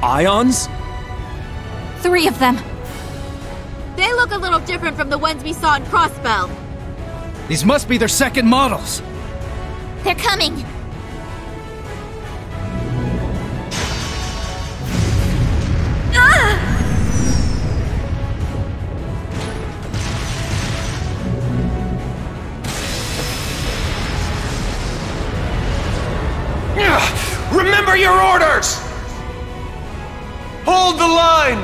Ions? 3 of them. They look a little different from the ones we saw in Crossbell. These must be their second models. They're coming. Remember your orders! Hold the line!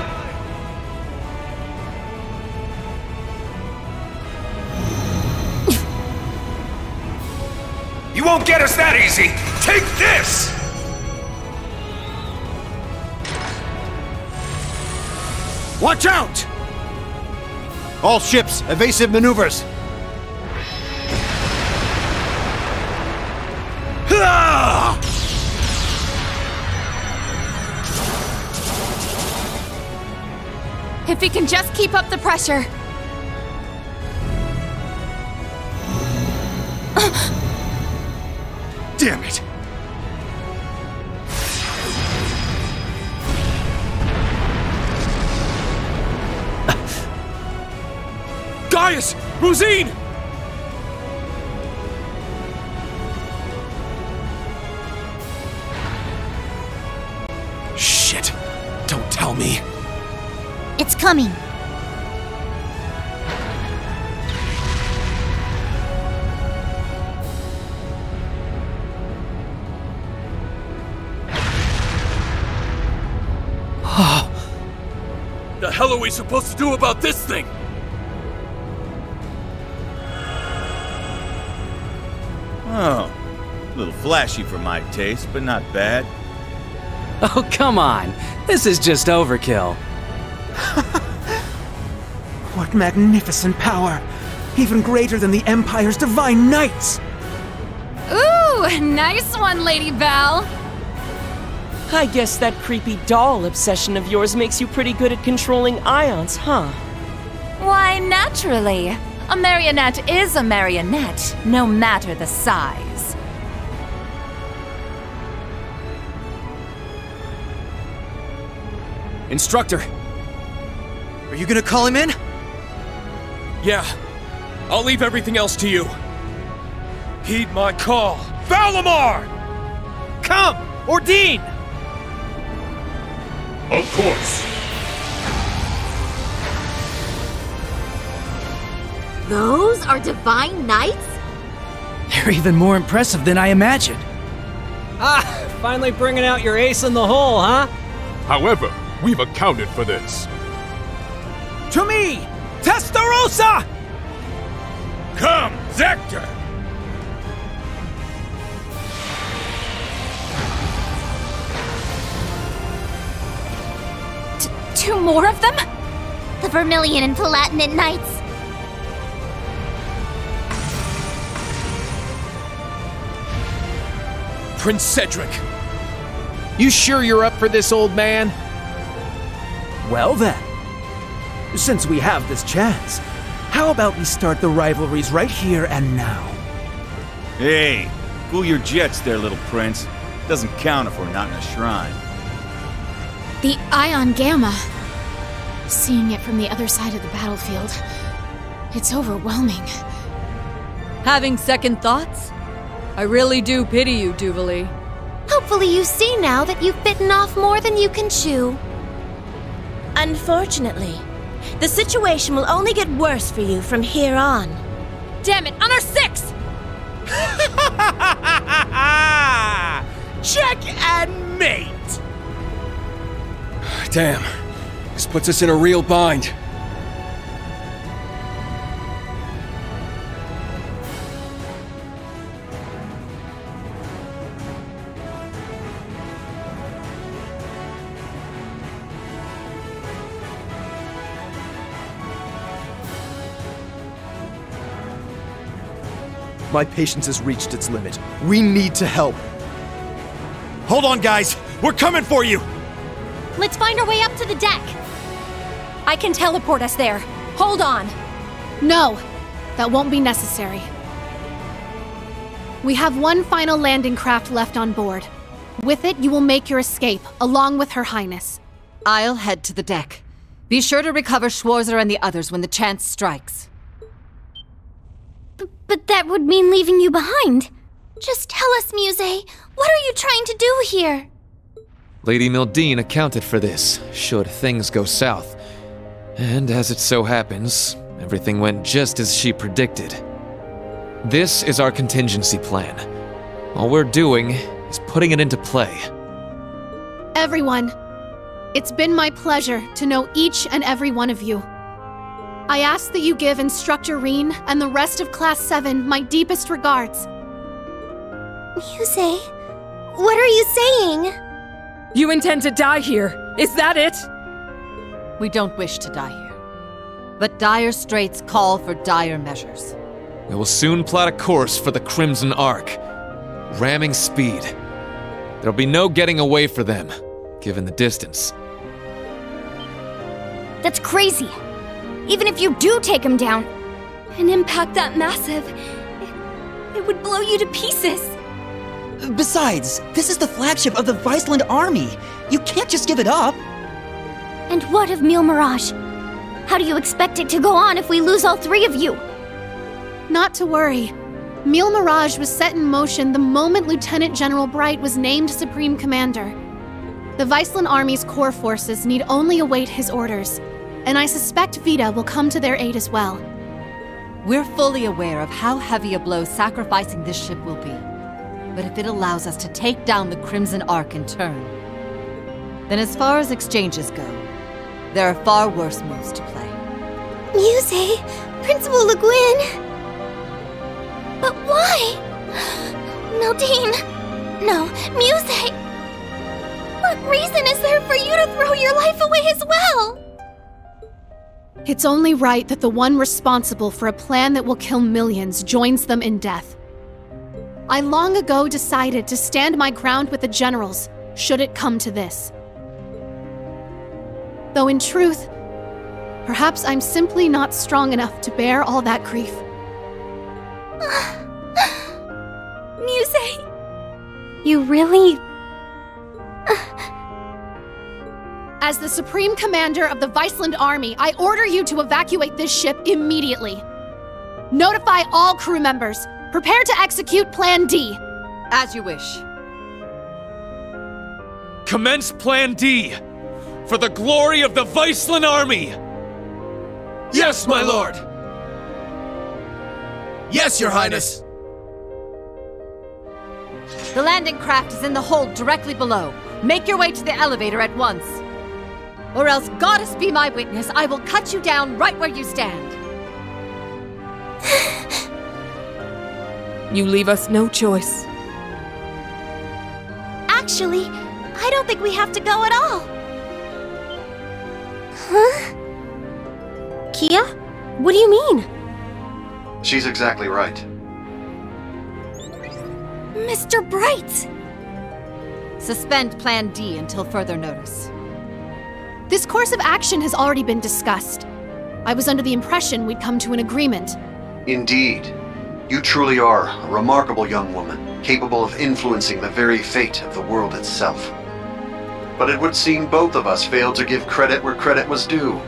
You won't get us that easy! Take this! Watch out! All ships, evasive maneuvers. If we can just keep up the pressure. Damn it! Gaius! Rean! Shit! Don't tell me. It's coming. The hell are we supposed to do about this thing? Oh, a little flashy for my taste, but not bad. Oh, come on. This is just overkill. What magnificent power! Even greater than the Empire's divine knights! Ooh, nice one, Lady Belle. I guess that creepy doll obsession of yours makes you pretty good at controlling ions, huh? Why, naturally. A marionette is a marionette, no matter the size. Instructor. Are you gonna call him in? Yeah. I'll leave everything else to you. Heed my call. Valimar! Come! Ordine! Of course. Those are divine knights? They're even more impressive than I imagined. Ah, finally bringing out your ace in the hole, huh? However, we've accounted for this. To me! Testarossa! Come, Zector! 2 more of them? The Vermilion and Palatinate Knights. Prince Cedric. You sure you're up for this, old man? Well then, since we have this chance, how about we start the rivalries right here and now? Hey, cool your jets there, little prince. Doesn't count if we're not in a shrine. The Ion Gamma. Seeing it from the other side of the battlefield, it's overwhelming. Having second thoughts? I really do pity you, Duvalie. Hopefully you see now that you've bitten off more than you can chew. Unfortunately, the situation will only get worse for you from here on. Damn it, on our 6! Check and mate! Damn. This puts us in a real bind. My patience has reached its limit. We need to help. Hold on, guys! We're coming for you! Let's find our way up to the deck. I can teleport us there. Hold on. No, that won't be necessary. We have one final landing craft left on board. With it, you will make your escape, along with Her Highness. I'll head to the deck. Be sure to recover Schwarzer and the others when the chance strikes. But that would mean leaving you behind. Just tell us, Muse, what are you trying to do here? Lady Mildine accounted for this, should things go south. And as it so happens, everything went just as she predicted. This is our contingency plan. All we're doing is putting it into play. Everyone, it's been my pleasure to know each and every one of you. I ask that you give Instructor Rean and the rest of Class 7 my deepest regards. Muse, what are you saying? You intend to die here, is that it? We don't wish to die here. But dire straits call for dire measures. We will soon plot a course for the Crimson Arc. Ramming speed. There'll be no getting away for them, given the distance. That's crazy. Even if you do take him down, an impact that massive, it would blow you to pieces. Besides, this is the flagship of the Viceland army. You can't just give it up. And what of Mille Mirage? How do you expect it to go on if we lose all three of you? Not to worry. Mille Mirage was set in motion the moment Lieutenant General Bright was named Supreme Commander. The Viceland Army's core forces need only await his orders, and I suspect Vita will come to their aid as well. We're fully aware of how heavy a blow sacrificing this ship will be. But if it allows us to take down the Crimson Arc in turn, then as far as exchanges go, there are far worse moves to play. Muse, Principal Le Guin. But why? Mildine. No, Muse. What reason is there for you to throw your life away as well? It's only right that the one responsible for a plan that will kill millions joins them in death. I long ago decided to stand my ground with the generals, should it come to this. Though in truth, perhaps I'm simply not strong enough to bear all that grief. Muse, you really... As the Supreme Commander of the Viceland Army, I order you to evacuate this ship immediately. Notify all crew members. Prepare to execute Plan D. As you wish. Commence Plan D! For the glory of the Viceland Army! Yes, my lord! Yes, Your Highness! The landing craft is in the hold directly below. Make your way to the elevator at once. Or else, goddess be my witness, I will cut you down right where you stand. You leave us no choice. Actually, I don't think we have to go at all. Huh? Kia? What do you mean? She's exactly right. Mr. Bright! Suspend Plan D until further notice. This course of action has already been discussed. I was under the impression we'd come to an agreement. Indeed. You truly are a remarkable young woman, capable of influencing the very fate of the world itself. But it would seem both of us failed to give credit where credit was due.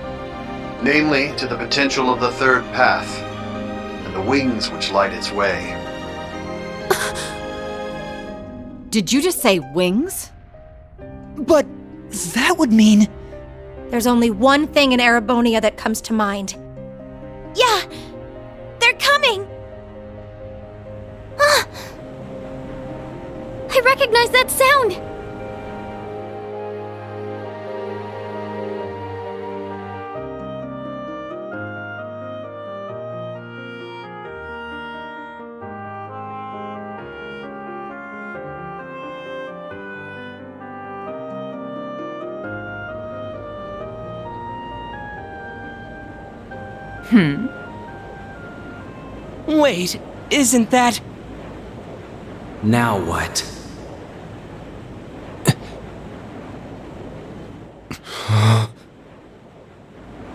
Namely, to the potential of the third path, and the wings which light its way. Did you just say wings? But that would mean... There's only one thing in Erebonia that comes to mind. Yeah! They're coming! I recognize that sound! Wait, isn't that... Now what?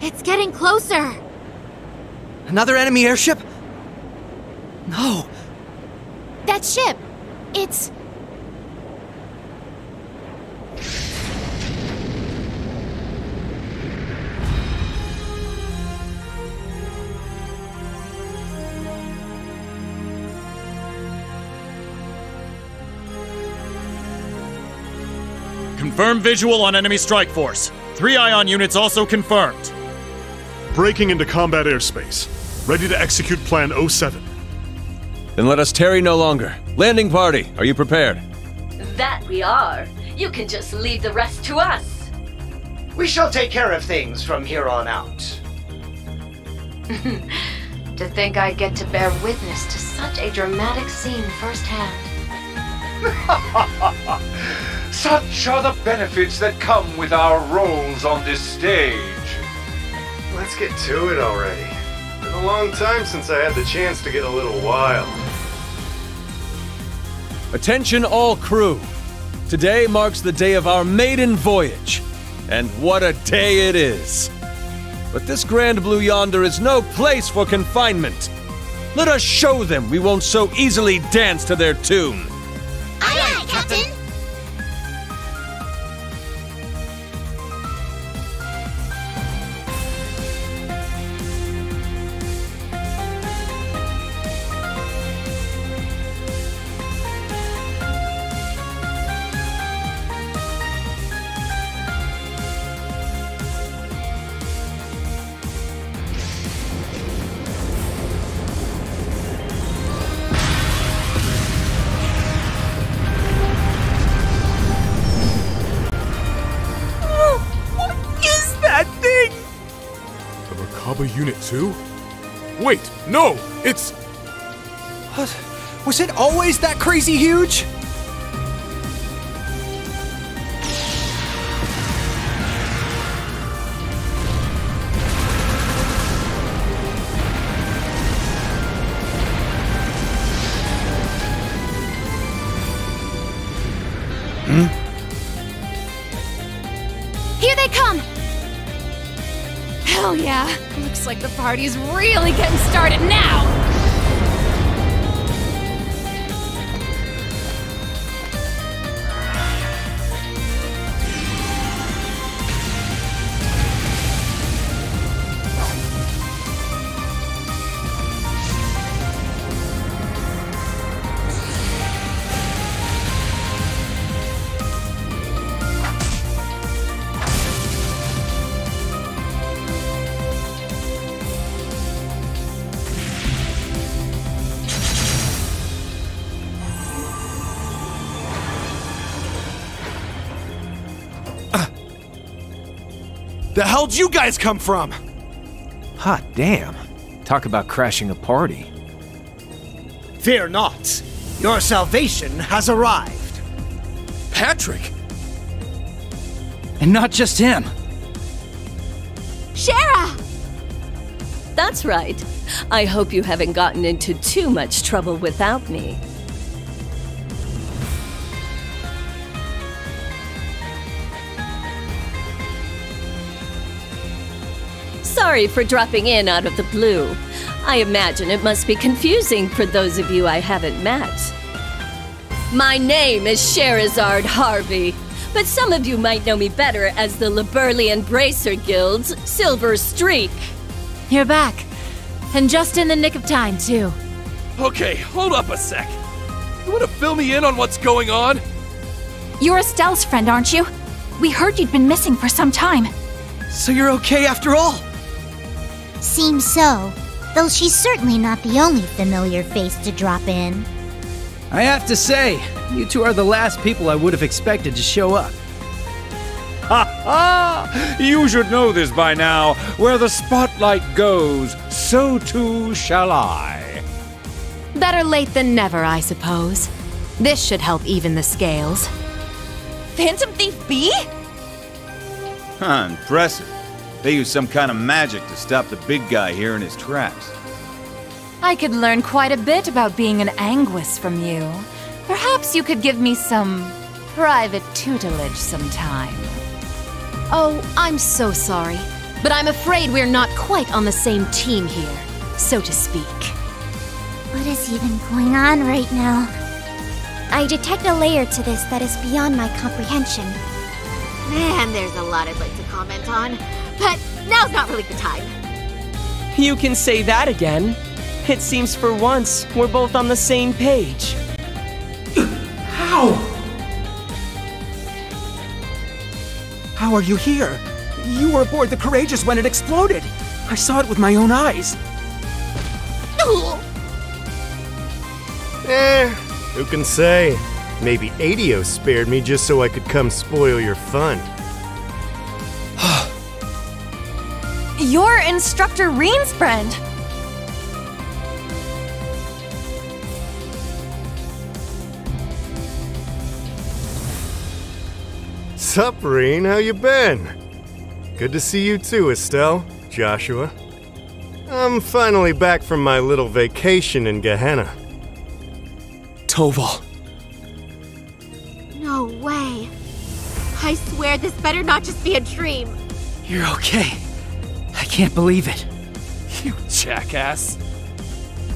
It's getting closer! Another enemy airship? No. That ship! It's... Confirm visual on enemy strike force. 3 Ion units also confirmed. Breaking into combat airspace. Ready to execute Plan 07. Then let us tarry no longer. Landing party, are you prepared? That we are. You can just leave the rest to us. We shall take care of things from here on out. To think I get to bear witness to such a dramatic scene firsthand. Such are the benefits that come with our roles on this stage. Let's get to it already. Been a long time since I had the chance to get a little wild. Attention all crew. Today marks the day of our maiden voyage. And what a day it is. But this Grand Blue yonder is no place for confinement. Let us show them we won't so easily dance to their tune. Aye, aye, Captain! Unit 2? Wait, no! It's... What? Was it always that crazy huge? Here they come! Hell yeah! Looks like the party's really getting started now! The hell'd you guys come from? Hot damn. Talk about crashing a party. Fear not. Your salvation has arrived. Patrick! And not just him. Shara! That's right. I hope you haven't gotten into too much trouble without me. Sorry for dropping in out of the blue. I imagine it must be confusing for those of you I haven't met. My name is Sherazard Harvey, but some of you might know me better as the Liberlian Bracer Guild's Silver Streak. You're back. And just in the nick of time, too. Okay, hold up a sec. You want to fill me in on what's going on? You're Estelle's friend, aren't you? We heard you'd been missing for some time. So you're okay after all? Seems so, though she's certainly not the only familiar face to drop in. I have to say, you two are the last people I would have expected to show up. Ha ha! You should know this by now. Where the spotlight goes, so too shall I. Better late than never, I suppose. This should help even the scales. Phantom Thief B? Huh, impressive. They use some kind of magic to stop the big guy here in his tracks. I could learn quite a bit about being an Anguis from you. Perhaps you could give me some private tutelage sometime. Oh, I'm so sorry, but I'm afraid we're not quite on the same team here, so to speak. What is even going on right now? I detect a layer to this that is beyond my comprehension. Man, there's a lot I'd like to comment on, but now's not really the time. You can say that again. It seems for once we're both on the same page. How? How are you here? You were aboard the Courageous when it exploded. I saw it with my own eyes. Who can say? Maybe Adios spared me just so I could come spoil your fun. You're Instructor Rean's friend. Sup, Rean? How you been? Good to see you too, Estelle, Joshua. I'm finally back from my little vacation in Gehenna. Toval. No way. I swear this better not just be a dream. You're okay. I can't believe it. You jackass.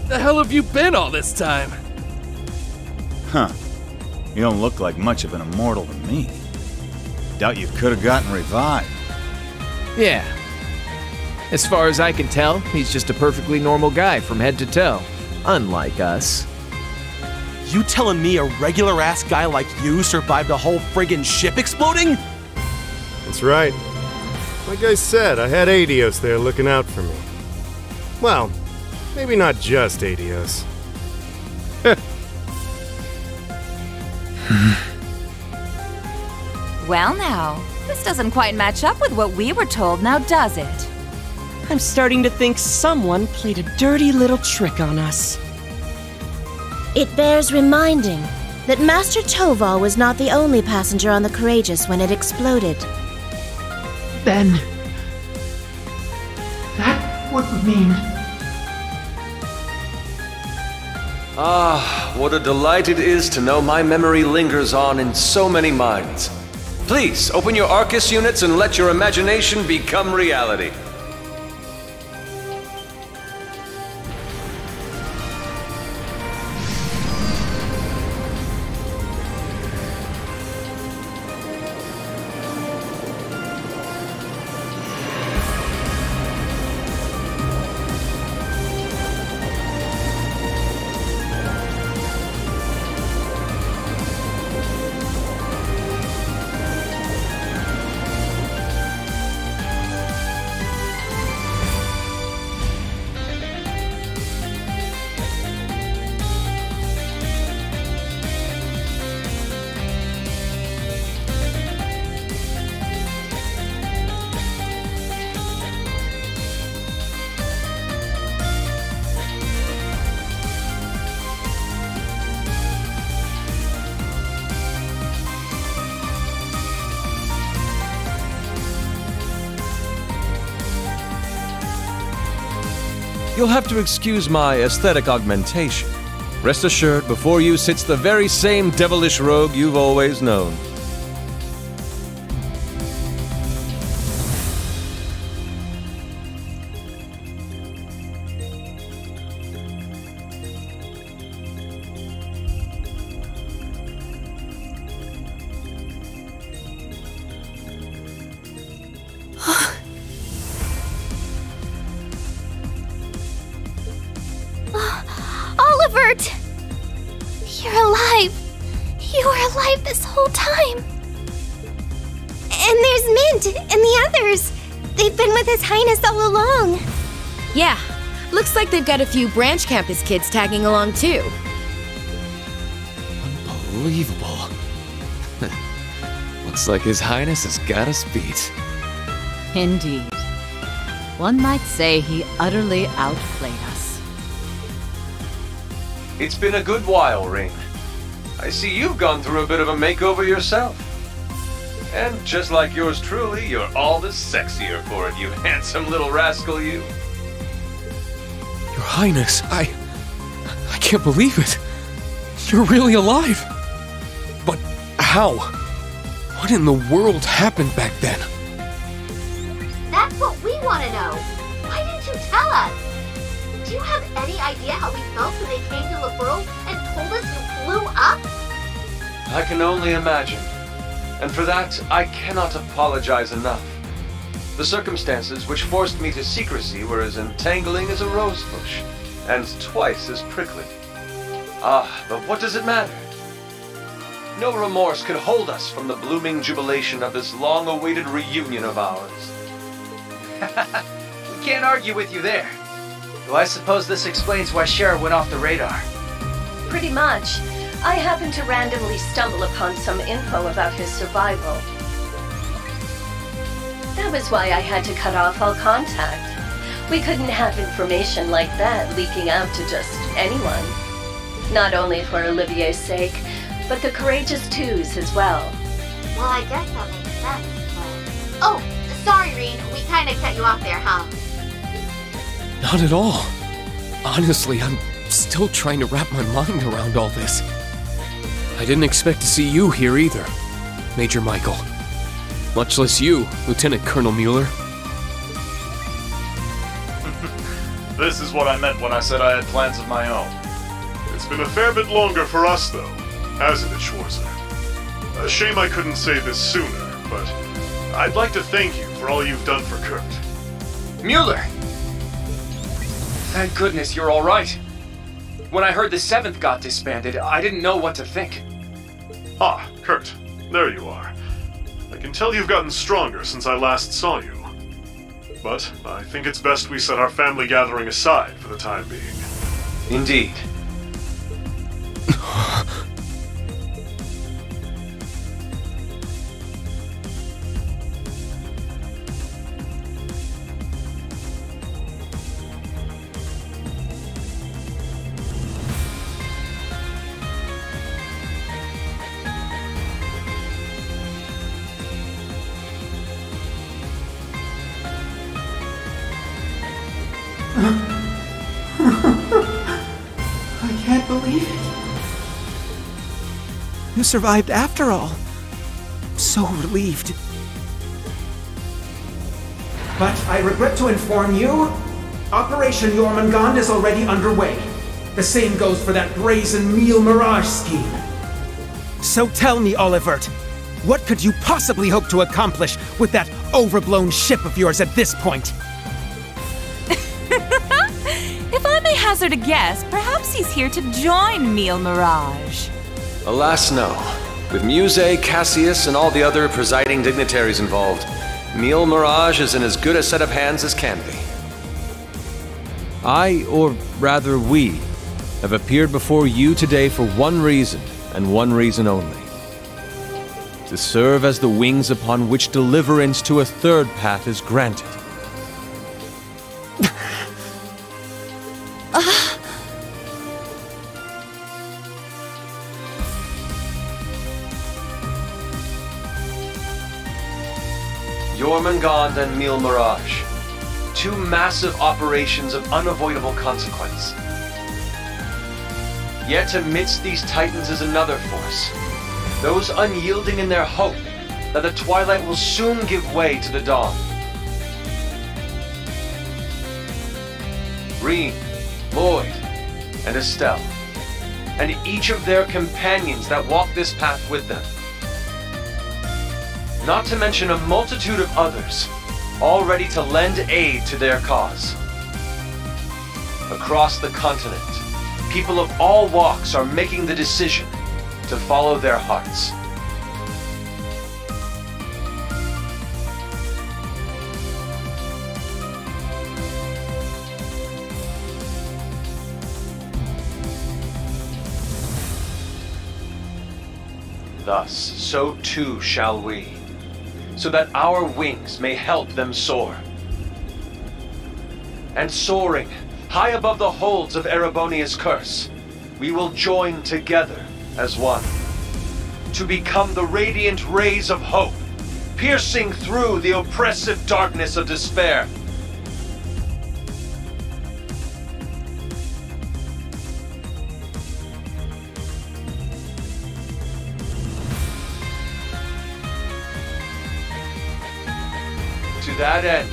The hell have you been all this time? Huh. You don't look like much of an immortal to me. Doubt you could have gotten revived. Yeah. As far as I can tell, he's just a perfectly normal guy from head to toe. Unlike us. You telling me a regular-ass guy like you survived a whole friggin' ship exploding? That's right. Like I said, I had Adios there looking out for me. Well, maybe not just Adios. Well now, this doesn't quite match up with what we were told, now does it? I'm starting to think someone played a dirty little trick on us. It bears reminding that Master Toval was not the only passenger on the Courageous when it exploded. Then... that would mean... Ah, what a delight it is to know my memory lingers on in so many minds. Please, open your Arcus units and let your imagination become reality. You'll have to excuse my aesthetic augmentation. Rest assured, before you sits the very same devilish rogue you've always known. Olivert! You're alive! You were alive this whole time! And there's Mint and the others! They've been with His Highness all along! Yeah, looks like they've got a few branch campus kids tagging along too. Unbelievable. Looks like His Highness has got us beat. Indeed. One might say he utterly outplayed us. It's been a good while, Rean. I see you've gone through a bit of a makeover yourself. And just like yours truly, you're all the sexier for it, you handsome little rascal, you. Your Highness, I can't believe it. You're really alive. But how? What in the world happened back then? That's what we want to know! Why didn't you tell us? Do you have any idea how we felt when they came to the world and told us you blew up? I can only imagine. And for that, I cannot apologize enough. The circumstances which forced me to secrecy were as entangling as a rose bush, and twice as prickly. Ah, but what does it matter? No remorse could hold us from the blooming jubilation of this long-awaited reunion of ours. We can't argue with you there. Though I suppose this explains why Shara went off the radar. Pretty much. I happened to randomly stumble upon some info about his survival. That was why I had to cut off all contact. We couldn't have information like that leaking out to just anyone. Not only for Olivier's sake, but the Courageous Two's as well. Well, I guess that makes sense. Oh, sorry, Rean. We kinda cut you off there, huh? Not at all. Honestly, I'm still trying to wrap my mind around all this. I didn't expect to see you here either, Major Michael. Much less you, Lieutenant Colonel Mueller. This is what I meant when I said I had plans of my own. It's been a fair bit longer for us, though, hasn't it, Schwarzer? A shame I couldn't say this sooner, but I'd like to thank you for all you've done for Kurt. Mueller! Thank goodness you're all right. When I heard the 7th got disbanded, I didn't know what to think. Ah, Kurt, there you are. I can tell you've gotten stronger since I last saw you. But I think it's best we set our family gathering aside for the time being. Indeed. I can't believe it. You survived after all. I'm so relieved. But I regret to inform you, Operation Jormungand is already underway. The same goes for that brazen meal mirage scheme. So tell me, Olivert, what could you possibly hope to accomplish with that overblown ship of yours at this point? If I may hazard a guess, perhaps he's here to join Meal Mirage. Alas, no. With Muse, Cassius, and all the other presiding dignitaries involved, Meal Mirage is in as good a set of hands as can be. I, or rather we, have appeared before you today for one reason, and one reason only. To serve as the wings upon which deliverance to a third path is granted. Jormungand and Meal Mirage. Two massive operations of unavoidable consequence. Yet amidst these titans is another force. Those unyielding in their hope that the twilight will soon give way to the dawn. Rean, Lloyd, and Estelle, and each of their companions that walk this path with them. Not to mention a multitude of others, all ready to lend aid to their cause. Across the continent, people of all walks are making the decision to follow their hearts. Thus, so too shall we, so that our wings may help them soar. And soaring, high above the holds of Erebonia's curse, we will join together as one, to become the radiant rays of hope, piercing through the oppressive darkness of despair. To that end,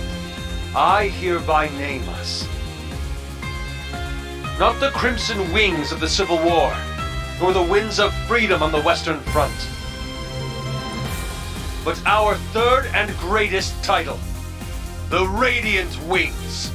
I hereby name us. Not the crimson wings of the Civil War, nor the winds of freedom on the Western Front, but our third and greatest title, the Radiant Wings.